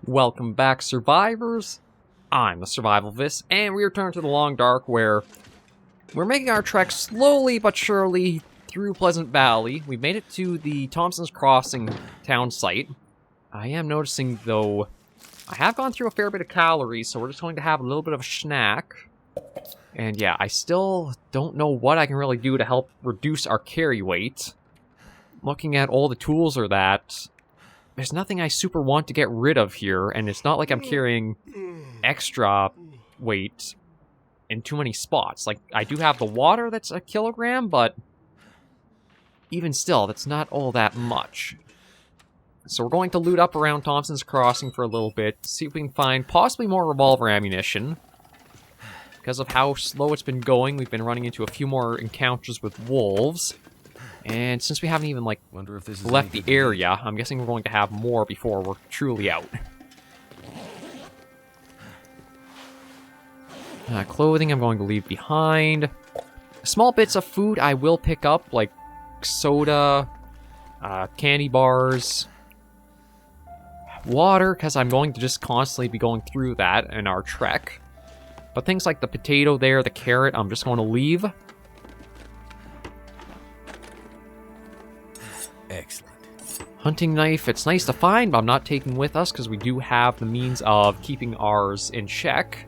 Welcome back, survivors. I'm the SurvivalVis, and we return to the Long Dark, where we're making our trek slowly but surely through Pleasant Valley. We've made it to the Thompson's Crossing town site. I am noticing, though, I have gone through a fair bit of calories, so we're just going to have a little bit of a snack. And yeah, I still don't know what I can really do to help reduce our carry weight. Looking at all the tools or that, there's nothing I super want to get rid of here, and it's not like I'm carrying extra weight in too many spots. Like, I do have the water that's a kilogram, but even still, that's not all that much. So we're going to loot up around Thompson's Crossing for a little bit, see if we can find possibly more revolver ammunition. Because of how slow it's been going, we've been running into a few more encounters with wolves. And since we haven't even, like, left the area, I'm guessing we're going to have more before we're truly out. Clothing I'm going to leave behind. Small bits of food I will pick up, like soda, candy bars, water, because I'm going to just constantly be going through that in our trek. But things like the potato there, the carrot, I'm just going to leave. Excellent. Hunting knife, it's nice to find, but I'm not taking with us because we do have the means of keeping ours in check.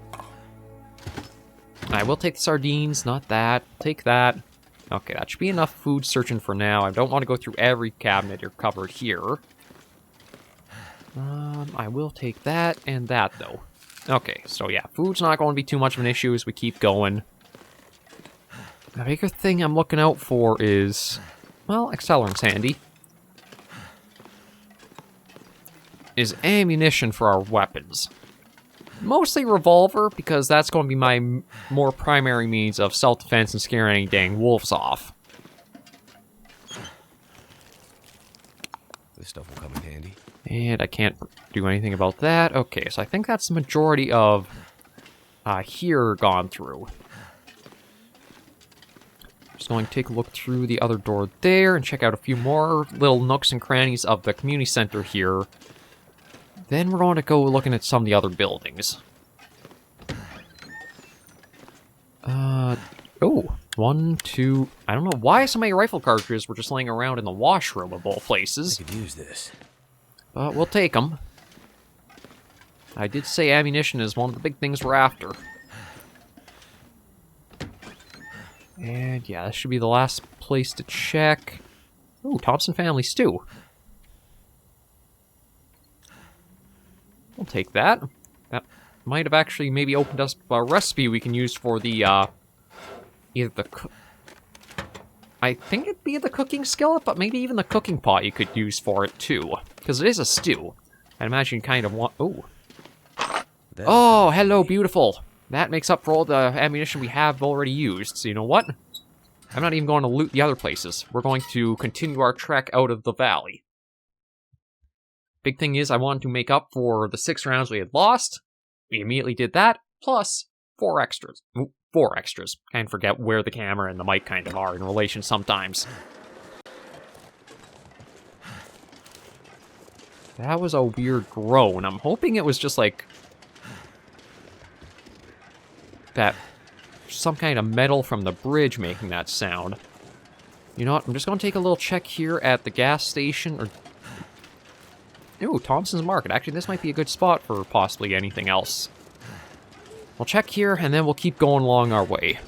I will take the sardines, not that. Take that. Okay, that should be enough food searching for now. I don't want to go through every cabinet or cupboard here. I will take that and that, though. Okay, so yeah, food's not going to be too much of an issue as we keep going. The bigger thing I'm looking out for is, well, accelerant's handy. Is ammunition for our weapons. Mostly revolver, because that's going to be my more primary means of self-defense and scaring any dang wolves off. This stuff will come in handy. And I can't do anything about that. Okay, so I think that's the majority of here gone through. Just going to take a look through the other door there and check out a few more little nooks and crannies of the community center here. Then we're going to go looking at some of the other buildings. Oh, 1, 2... I don't know why so many rifle cartridges were just laying around in the washroom of all places. I could use this. But we'll take them. I did say ammunition is one of the big things we're after. And yeah, this should be the last place to check. Ooh, Thompson family stew. We'll take that. That might have actually maybe opened us a recipe we can use for the, either the... I think it'd be the cooking skillet, but maybe even the cooking pot you could use for it, too. Because it is a stew. I imagine you kind of want... Oh. Oh, hello, beautiful. That makes up for all the ammunition we have already used. So you know what? I'm not even going to loot the other places. We're going to continue our trek out of the valley. Big thing is, I wanted to make up for the 6 rounds we had lost. We immediately did that, plus 4 extras. Ooh, 4 extras. Kind of forget where the camera and the mic kind of are in relation sometimes. That was a weird groan. I'm hoping it was just like... that... some kind of metal from the bridge making that sound. You know what? I'm just going to take a little check here at the gas station, or... Ooh, Thompson's Market. Actually, this might be a good spot for possibly anything else. We'll check here, and then we'll keep going along our way.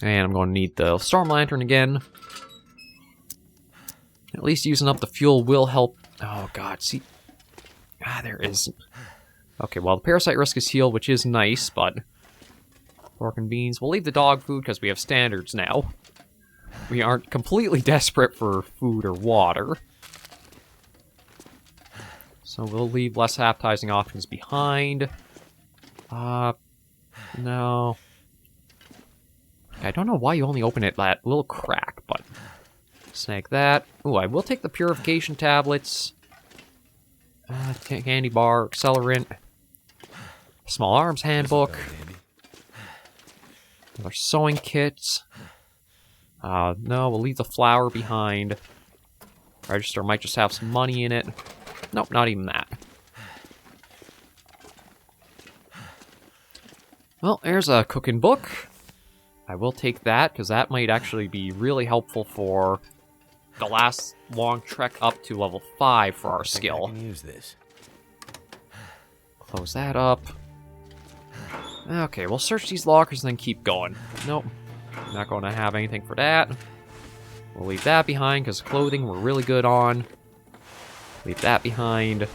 And I'm going to need the storm lantern again. At least using up the fuel will help. Oh, God, see... Ah, there is... Okay, well, the parasite risk is healed, which is nice, but... Pork and beans. We'll leave the dog food because we have standards now. We aren't completely desperate for food or water. So we'll leave less appetizing options behind. No. I don't know why you only open it that little crack, but... Snag that. Ooh, I will take the purification tablets. Candy bar, accelerant. Small arms handbook. Another sewing kits. No, we'll leave the flour behind. Register might just have some money in it. Nope, not even that. Well, there's a cooking book. I will take that, because that might actually be really helpful for the last long trek up to level 5 for our skill. I can use this. Close that up. Okay, we'll search these lockers and then keep going. Nope, not going to have anything for that. We'll leave that behind, because clothing we're really good on. Leave that behind.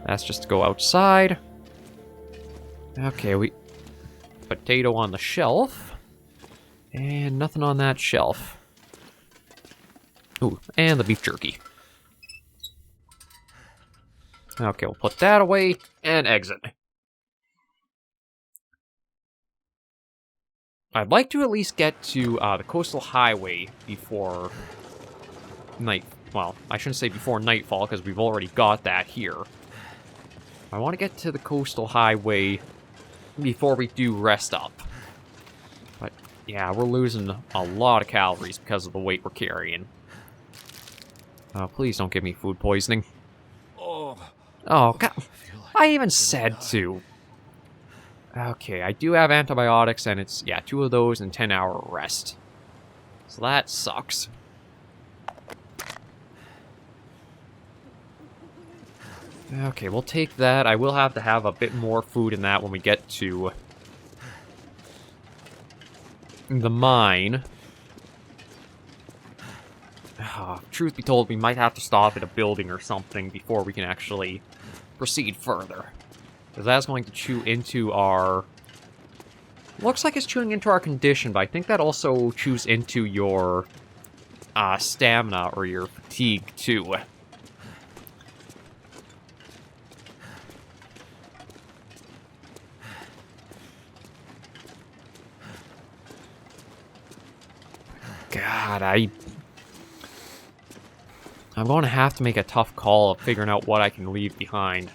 That's just to go outside. Okay, potato on the shelf. And nothing on that shelf. Ooh, and the beef jerky. Okay, we'll put that away and exit. I'd like to at least get to the coastal highway before night. Well, I shouldn't say before nightfall, because we've already got that here. I want to get to the coastal highway before we do rest up. But yeah, we're losing a lot of calories because of the weight we're carrying. Please don't give me food poisoning. Oh, God. I even said to. Okay, I do have antibiotics, and it's, yeah, 2 of those and 10-hour rest. So that sucks. Okay, we'll take that. I will have to have a bit more food in that when we get to the mine. Truth be told, we might have to stop at a building or something before we can actually proceed further. Because that's going to chew into our... Looks like it's chewing into our condition, but I think that also chews into your stamina or your fatigue, too. God, I'm going to have to make a tough call of figuring out what I can leave behind.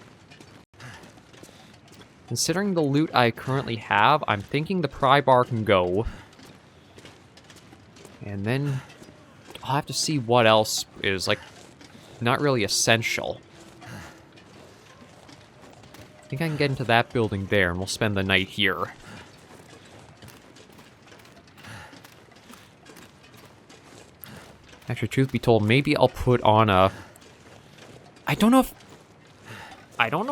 Considering the loot I currently have, I'm thinking the pry bar can go. And then I'll have to see what else is, like, not really essential. I think I can get into that building there, and we'll spend the night here. Actually, truth be told, maybe I'll put on a... I don't know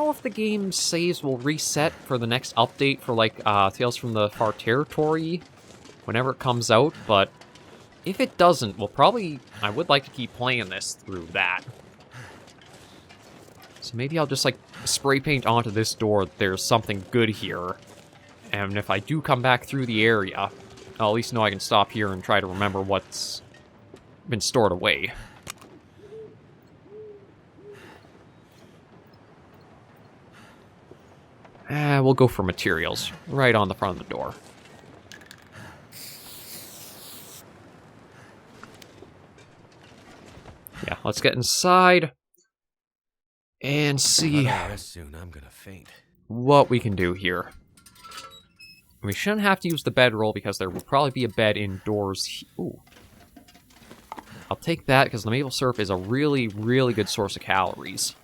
if the game saves will reset for the next update for, like, Tales from the Far Territory whenever it comes out, but if it doesn't, we'll probably... I would like to keep playing this through that. So maybe I'll just, like, spray paint onto this door that there's something good here. And if I do come back through the area, I'll at least know I can stop here and try to remember what's been stored away. We'll go for materials, right on the front of the door. Yeah, let's get inside and see Soon I'm gonna faint. what we can do here. We shouldn't have to use the bedroll because there will probably be a bed indoors. Ooh. I'll take that because the maple syrup is a really, really good source of calories.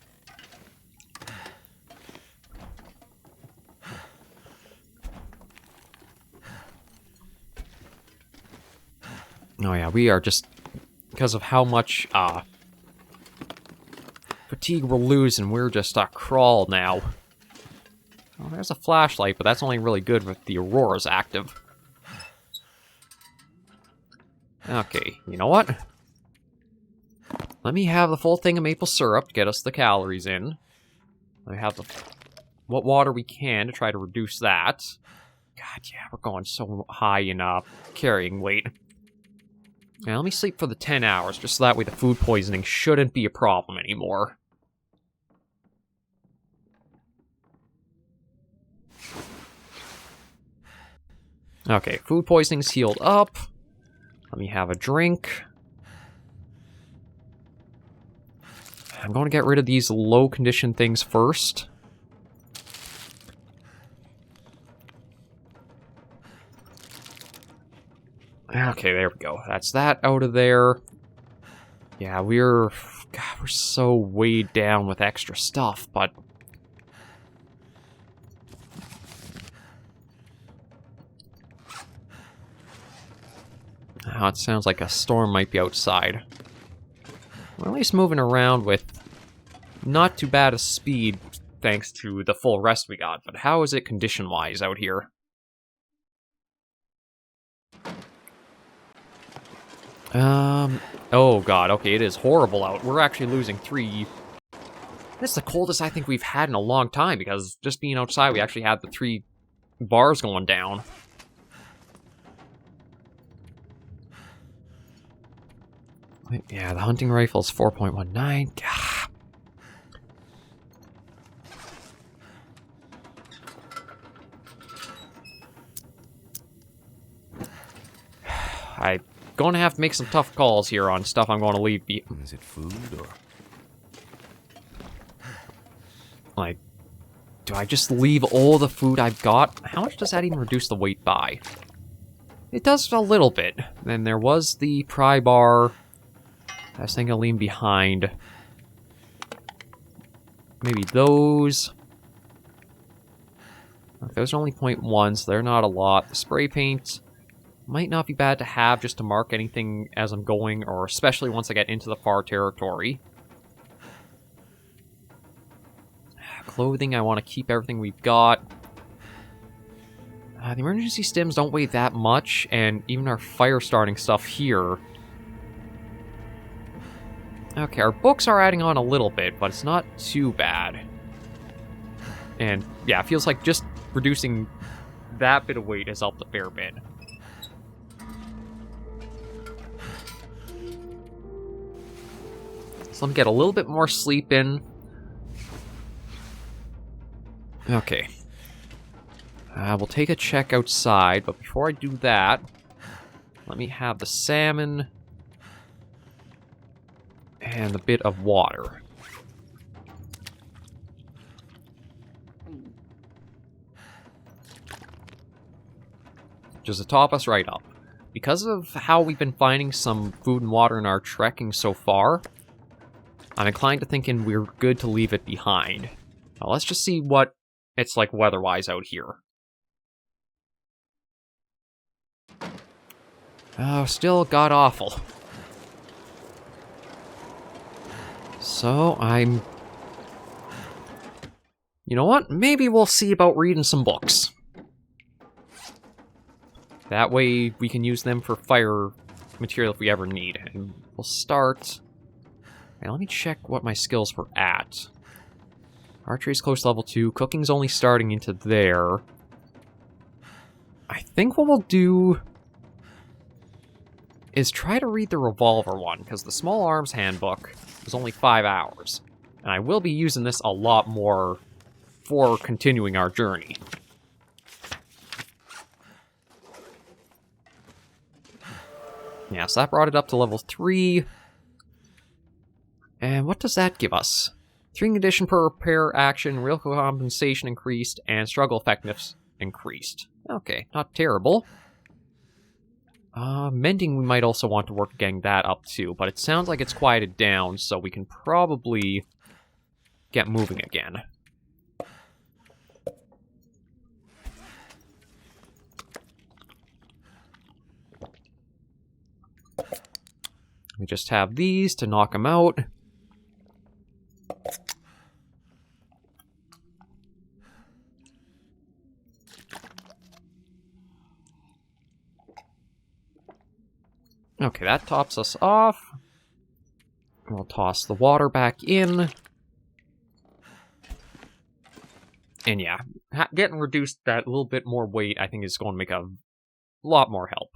Oh yeah, we are just, because of how much fatigue we're losing, we're just crawl now. Oh, there's a flashlight, but that's only really good if the aurora's active. Okay, you know what? Let me have the full thing of maple syrup to get us the calories in. Let me have what water we can to try to reduce that. God, yeah, we're going so high in carrying weight. Now, let me sleep for the 10 hours, just so that way the food poisoning shouldn't be a problem anymore. Okay, food poisoning's healed up. Let me have a drink. I'm going to get rid of these low-condition things first. Okay, there we go. That's that out of there. Yeah, we're so weighed down with extra stuff, but... Oh, it sounds like a storm might be outside. We're at least moving around with not too bad a speed, thanks to the full rest we got, but how is it condition-wise out here? Oh god, okay, it is horrible out. We're actually losing 3. It's the coldest I think we've had in a long time, because just being outside, we actually had the 3 bars going down. Yeah, the hunting rifle is 4.19. I'm going to have to make some tough calls here on stuff I'm going to leave. Is it food or? Like, do I just leave all the food I've got? How much does that even reduce the weight by? It does a little bit. Then there was the pry bar. I was thinking of leaving behind. Maybe those. Those are only 0.1, so they're not a lot. The spray paint might not be bad to have just to mark anything as I'm going, or especially once I get into the far territory. Clothing, I want to keep everything we've got. The emergency stims don't weigh that much, and even our fire starting stuff here. Okay, our books are adding on a little bit, but it's not too bad. And yeah, it feels like just reducing that bit of weight has helped a fair bit. So let me get a little bit more sleep in. Okay. We'll take a check outside, but before I do that, let me have the salmon and a bit of water. Just to top us right up. Because of how we've been finding some food and water in our trekking so far, I'm inclined to thinking we're good to leave it behind. Now let's just see what it's like weather-wise out here. Oh, still god-awful. So, you know what? Maybe we'll see about reading some books. That way, we can use them for fire material if we ever need. And we'll start... Okay, let me check what my skills were at. Archery's close to level 2. Cooking's only starting into there. I think what we'll do is try to read the revolver one, because the small arms handbook is only 5 hours. And I will be using this a lot more for continuing our journey. Yeah, so that brought it up to level 3. And what does that give us? 3 condition per repair action, real compensation increased, and struggle effectiveness increased. Okay, not terrible. Mending we might also want to work getting that up too, but it sounds like it's quieted down, so we can probably get moving again. We just have these to knock them out. Okay, that tops us off. We'll toss the water back in. And yeah, getting reduced that little bit more weight, I think is going to make a lot more help.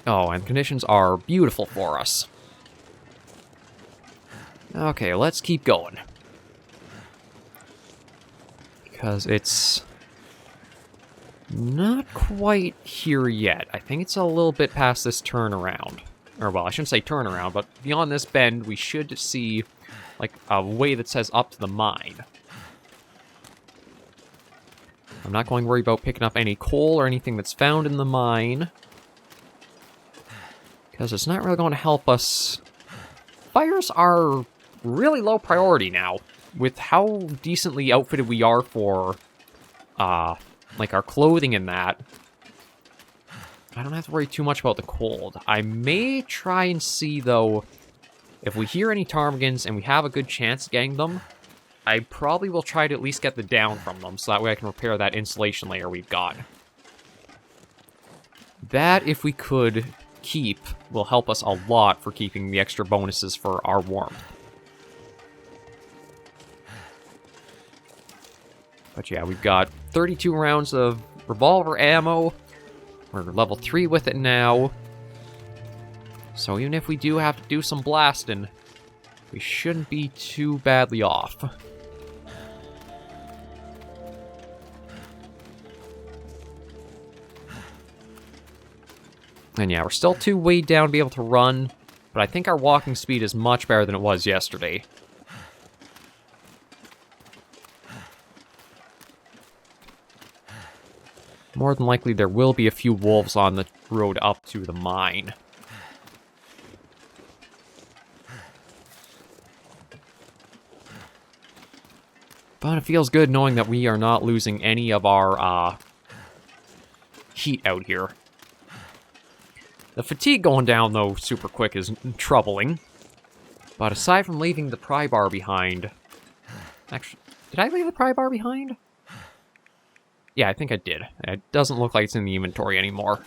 Oh, and conditions are beautiful for us. Okay, let's keep going. Because it's not quite here yet. I think it's a little bit past this turnaround. Or, well, I shouldn't say turnaround, but beyond this bend, we should see, like, a way that says up to the mine. I'm not going to worry about picking up any coal or anything that's found in the mine. Because it's not really going to help us. Fires are really low priority now. With how decently outfitted we are for, like, our clothing and that. I don't have to worry too much about the cold. I may try and see, though, if we hear any ptarmigans and we have a good chance of getting them, I probably will try to at least get the down from them, so that way I can repair that insulation layer we've got. That, if we could keep, will help us a lot for keeping the extra bonuses for our warmth. But yeah, we've got 32 rounds of revolver ammo. We're level 3 with it now. So even if we do have to do some blasting, we shouldn't be too badly off. And yeah, we're still too weighed down to be able to run, but I think our walking speed is much better than it was yesterday. More than likely, there will be a few wolves on the road up to the mine. But it feels good knowing that we are not losing any of our heat out here. The fatigue going down, though, super quick is troubling. But aside from leaving the pry bar behind... Actually, did I leave the pry bar behind? Yeah, I think I did. It doesn't look like it's in the inventory anymore.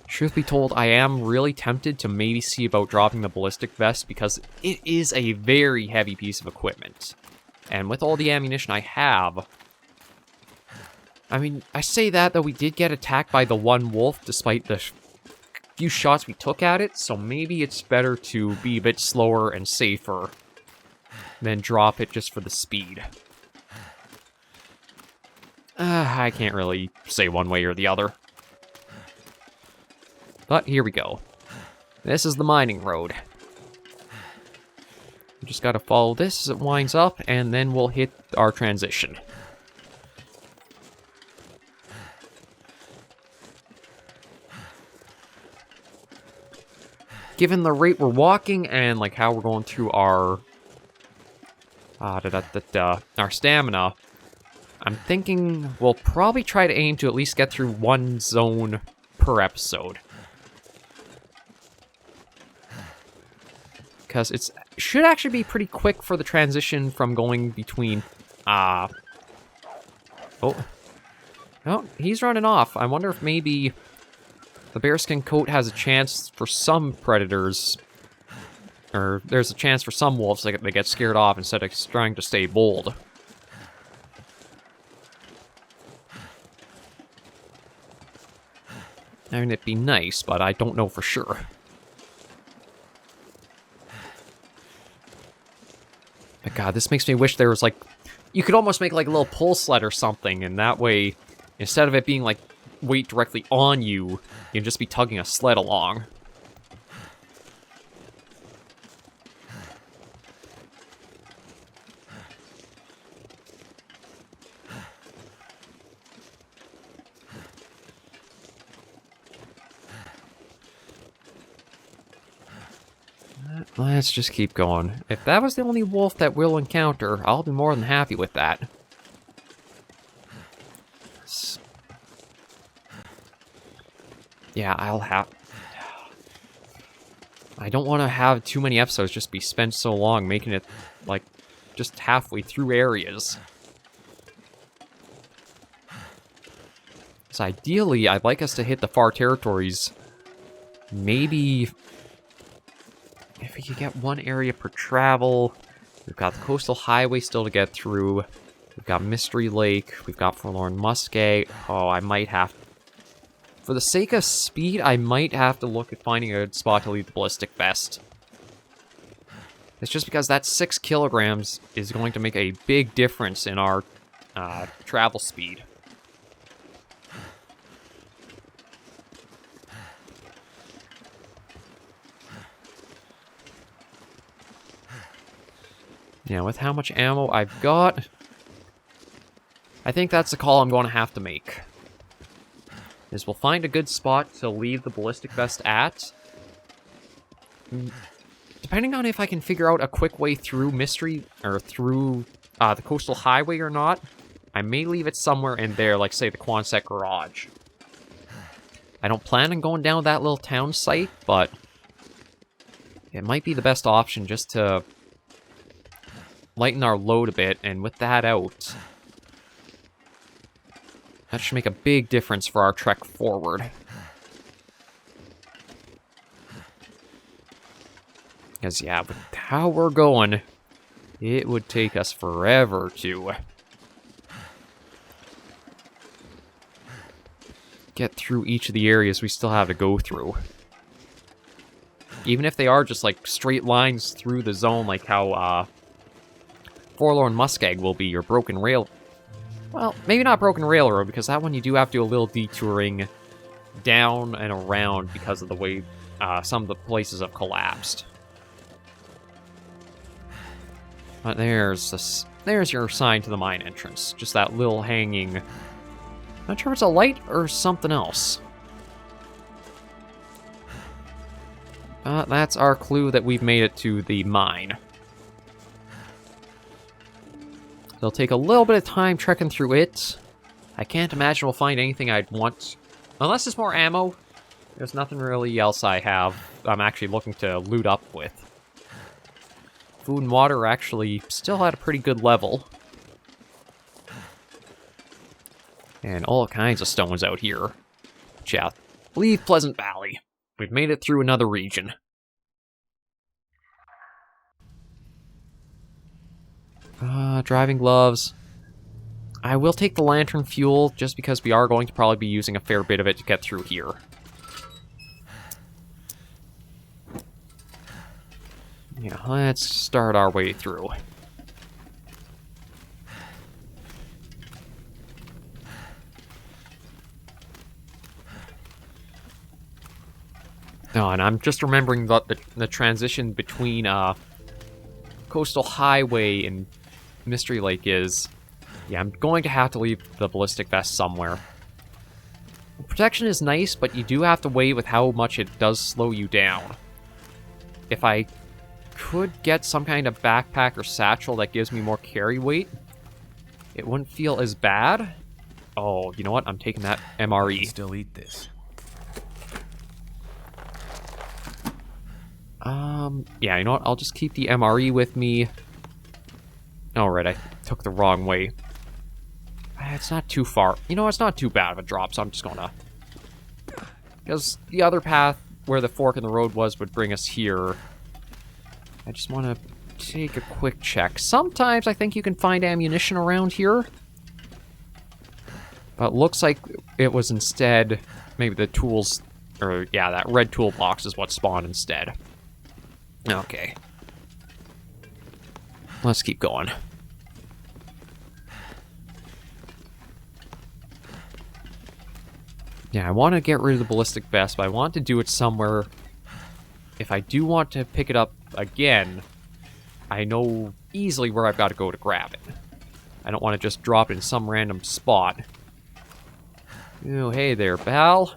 Truth be told, I am really tempted to maybe see about dropping the ballistic vest because it is a very heavy piece of equipment. And with all the ammunition I have... I mean, I say that, though we did get attacked by the one wolf despite the few shots we took at it, so maybe it's better to be a bit slower and safer than drop it just for the speed. I can't really say one way or the other. But here we go. This is the mining road. We just gotta follow this as it winds up, and then we'll hit our transition. Given the rate we're walking and like how we're going through our our stamina, I'm thinking we'll probably try to aim to at least get through one zone per episode. Because it should actually be pretty quick for the transition from going between... Oh, he's running off. I wonder if maybe the bearskin coat has a chance for some predators, or there's a chance for some wolves that they get scared off instead of trying to stay bold. I mean, it'd be nice, but I don't know for sure. But God, this makes me wish there was, like... You could almost make, like, a little pull sled or something, and that way, instead of it being, like, weight directly on you, you'd just be tugging a sled along. Let's just keep going. If that was the only wolf that we'll encounter, I'll be more than happy with that. Yeah, I don't want to have too many episodes just be spent so long making it, like, just halfway through areas. So ideally, I'd like us to hit the far territories. Maybe... if we could get one area per travel. We've got the coastal highway still to get through. We've got Mystery Lake. We've got Forlorn Muskeg. Oh, I might have... For the sake of speed, I might have to look at finding a good spot to leave the ballistic vest. It's just because that 6 kilograms is going to make a big difference in our travel speed. Yeah, with how much ammo I've got, I think that's the call I'm going to have to make. Is we'll find a good spot to leave the ballistic vest at. Depending on if I can figure out a quick way through Mystery, or through the coastal highway or not, I may leave it somewhere in there, like, say, the Quonset garage. I don't plan on going down that little town site, but it might be the best option just to lighten our load a bit, and with that out, that should make a big difference for our trek forward. Because, yeah, with how we're going, it would take us forever to get through each of the areas we still have to go through. Even if they are just, like, straight lines through the zone, like how, Forlorn Muskeg will be, or Broken Rail. Well, maybe not Broken Railroad, because that one you do have to do a little detouring down and around because of the way, some of the places have collapsed. But there's your sign to the mine entrance. Just that little hanging... Not sure if it's a light or something else. That's our clue that we've made it to the mine. It'll take a little bit of time trekking through it. I can't imagine we'll find anything I'd want. Unless it's more ammo. There's nothing really else I'm actually looking to loot up with. Food and water are actually still at a pretty good level. And all kinds of stones out here. But yeah, leave Pleasant Valley. We've made it through another region. Driving gloves. I will take the lantern fuel, just because we are going to probably be using a fair bit of it to get through here. Yeah, let's start our way through. Oh, and I'm just remembering the transition between Coastal Highway and Mystery Lake is... Yeah, I'm going to have to leave the ballistic vest somewhere. Protection is nice, but you do have to weigh with how much it does slow you down. If I could get some kind of backpack or satchel that gives me more carry weight, it wouldn't feel as bad. Oh, you know what? I'm taking that MRE. Still eat this. Yeah, you know what? I'll just keep the MRE with me. Alright, I took the wrong way. It's not too far. You know, it's not too bad of a drop, so I'm just gonna... Because the other path where the fork in the road was would bring us here. I just want to take a quick check. Sometimes I think you can find ammunition around here. But looks like it was instead... Maybe the tools... Or, yeah, that red toolbox is what spawned instead. Okay. Let's keep going. Yeah, I want to get rid of the ballistic vest, but I want to do it somewhere. If I do want to pick it up again, I know easily where I've got to go to grab it. I don't want to just drop it in some random spot. Oh, hey there, pal.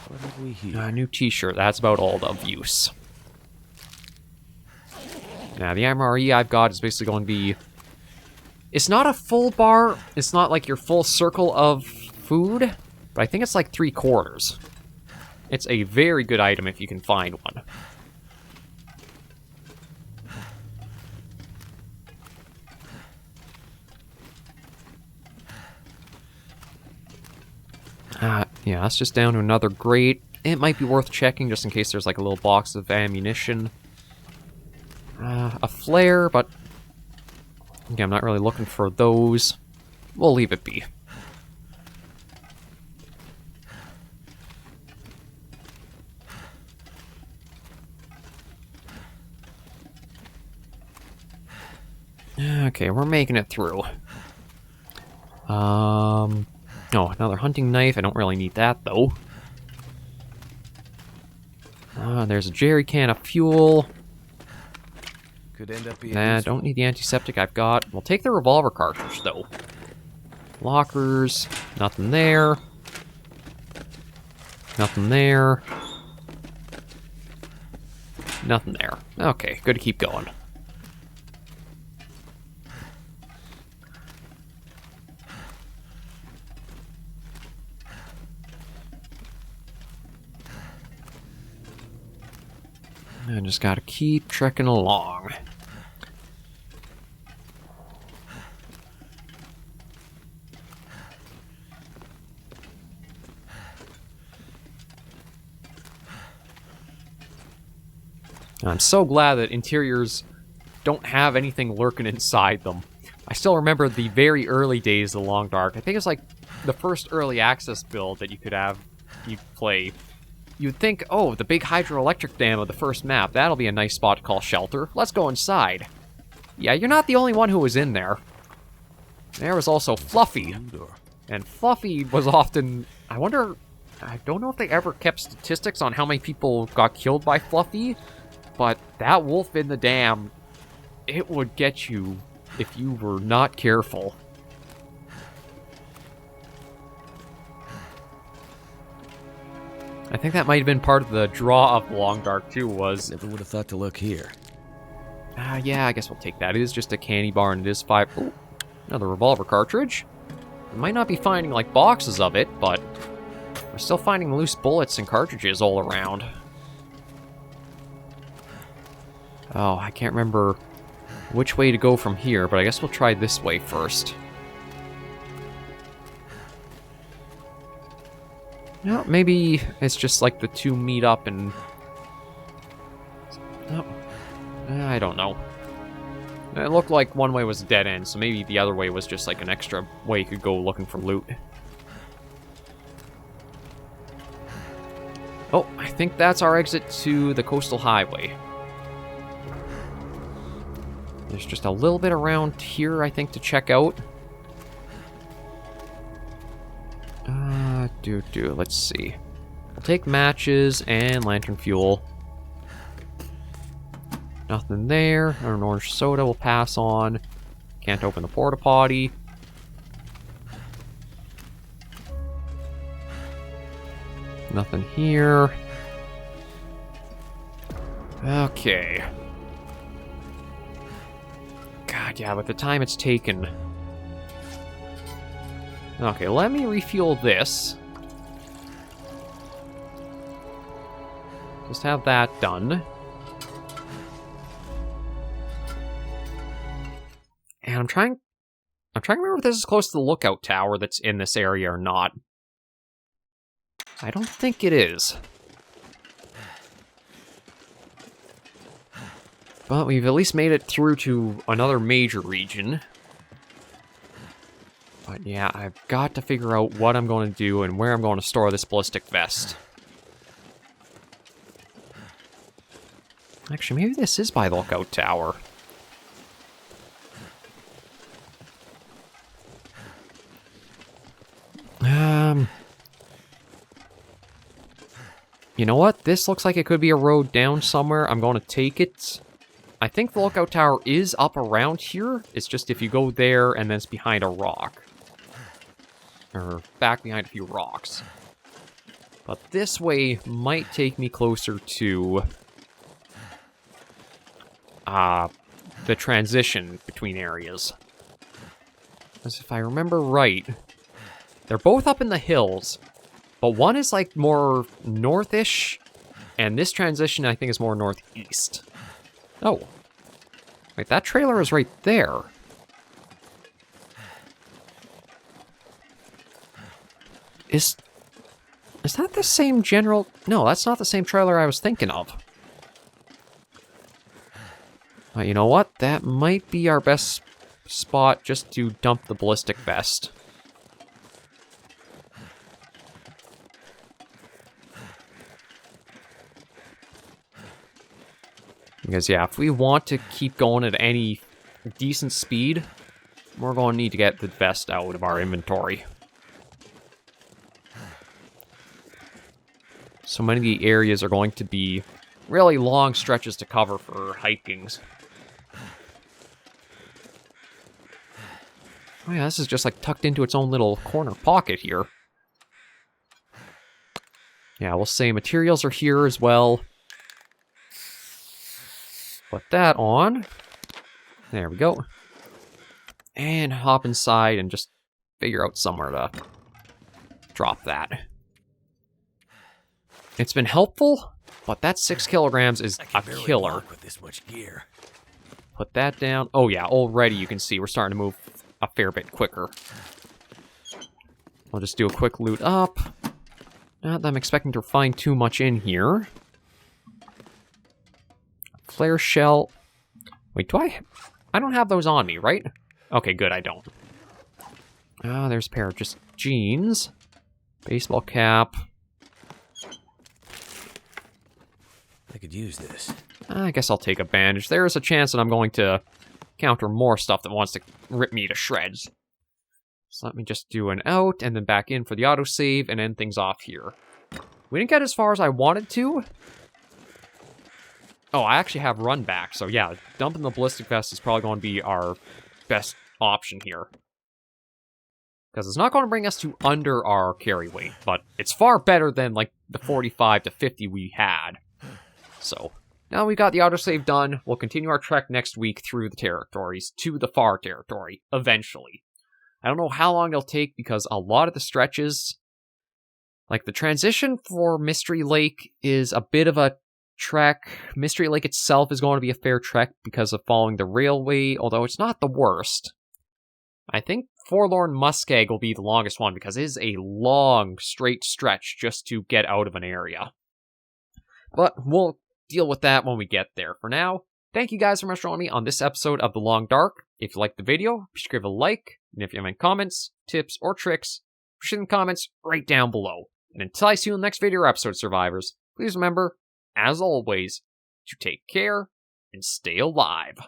What have we here? A new t-shirt. That's about all of use. Now, the MRE I've got is basically going to be... It's not a full bar. It's not like your full circle of food. But I think it's like 3/4. It's a very good item if you can find one. Yeah, that's just down to another grate. It might be worth checking just in case there's like a little box of ammunition. A flare, but... Okay, I'm not really looking for those. We'll leave it be. Okay, we're making it through. Oh, another hunting knife. I don't really need that, though. There's a jerry can of fuel. Could end up being Nah, don't need the antiseptic I've got. We'll take the revolver cartridge, though. Lockers. Nothing there. Nothing there. Nothing there. Okay, good to keep going. I just gotta keep trekking along. I'm so glad that interiors don't have anything lurking inside them. I still remember the very early days of the Long Dark. I think it's like the first early access build that you could play. You'd think, oh, the big hydroelectric dam of the first map, that'll be a nice spot to call shelter. Let's go inside. Yeah, you're not the only one who was in there. There was also Fluffy. And Fluffy was often... I don't know if they ever kept statistics on how many people got killed by Fluffy, but that wolf in the dam, it would get you if you were not careful. I think that might have been part of the draw of Long Dark too, was... Never would have thought to look here. Yeah, I guess we'll take that. It is just a candy bar and it is 5... Ooh, another revolver cartridge. We might not be finding, like, boxes of it, but we're still finding loose bullets and cartridges all around. Oh, I can't remember which way to go from here, but I guess we'll try this way first. No, maybe it's just like the two meet up and... Oh, I don't know. It looked like one way was a dead end, so maybe the other way was just like an extra way you could go looking for loot. Oh, I think that's our exit to the coastal highway. There's just a little bit around here, I think, to check out. Let's see. We'll take matches and lantern fuel. Nothing there. An orange soda will pass on. Can't open the porta potty. Nothing here. Okay. God, yeah, with the time it's taken. Okay, let me refuel this. Just have that done. And I'm trying to remember if this is close to the lookout tower that's in this area or not. I don't think it is. But we've at least made it through to another major region. But yeah, I've got to figure out what I'm going to do and where I'm going to store this ballistic vest. Actually, maybe this is by the lookout tower. You know what? This looks like it could be a road down somewhere. I'm going to take it. I think the lookout tower is up around here. It's just if you go there and then it's behind a rock. Or back behind a few rocks. But this way might take me closer to the transition between areas. Because if I remember right, they're both up in the hills, but one is like more northish, and this transition I think is more northeast. Oh. Wait, that trailer is right there. Is that the same general? No, that's not the same trailer I was thinking of. But you know what? That might be our best spot just to dump the ballistic vest. Because yeah, if we want to keep going at any decent speed, we're going to need to get the vest out of our inventory. So many of the areas are going to be really long stretches to cover for hikings. Oh yeah, this is just like tucked into its own little corner pocket here. Yeah, we'll say materials are here as well. Put that on. There we go. And hop inside and just figure out somewhere to drop that. It's been helpful, but that 6 kilograms is a killer. With this much gear. Put that down. Oh yeah, already you can see we're starting to move a fair bit quicker. I'll just do a quick loot up. Not that I'm expecting to find too much in here. Flare shell. Wait, do I? I don't have those on me, right? Okay, good, I don't. Ah, there's a pair of just jeans. Baseball cap. I could use this. I guess I'll take a bandage. There is a chance that I'm going to encounter more stuff that wants to rip me to shreds. So let me just do an out and then back in for the autosave and end things off here. We didn't get as far as I wanted to. Oh, I actually have run back, so yeah, dumping the ballistic vest is probably going to be our best option here. Because it's not going to bring us to under our carry weight, but it's far better than like the 45 to 50 we had. So, now we got the autosave done, we'll continue our trek next week through the territories to the far territory, eventually. I don't know how long it'll take because a lot of the stretches, like the transition for Mystery Lake is a bit of a trek. Mystery Lake itself is going to be a fair trek because of following the railway, although it's not the worst. I think Forlorn Muskeg will be the longest one because it is a long, straight stretch just to get out of an area. But we'll deal with that when we get there. For now, thank you guys so much for joining me on this episode of The Long Dark. If you liked the video, be sure to give it a like. And if you have any comments, tips, or tricks, push it in the comments right down below. And until I see you in the next video or episode, survivors, please remember, as always, to take care and stay alive.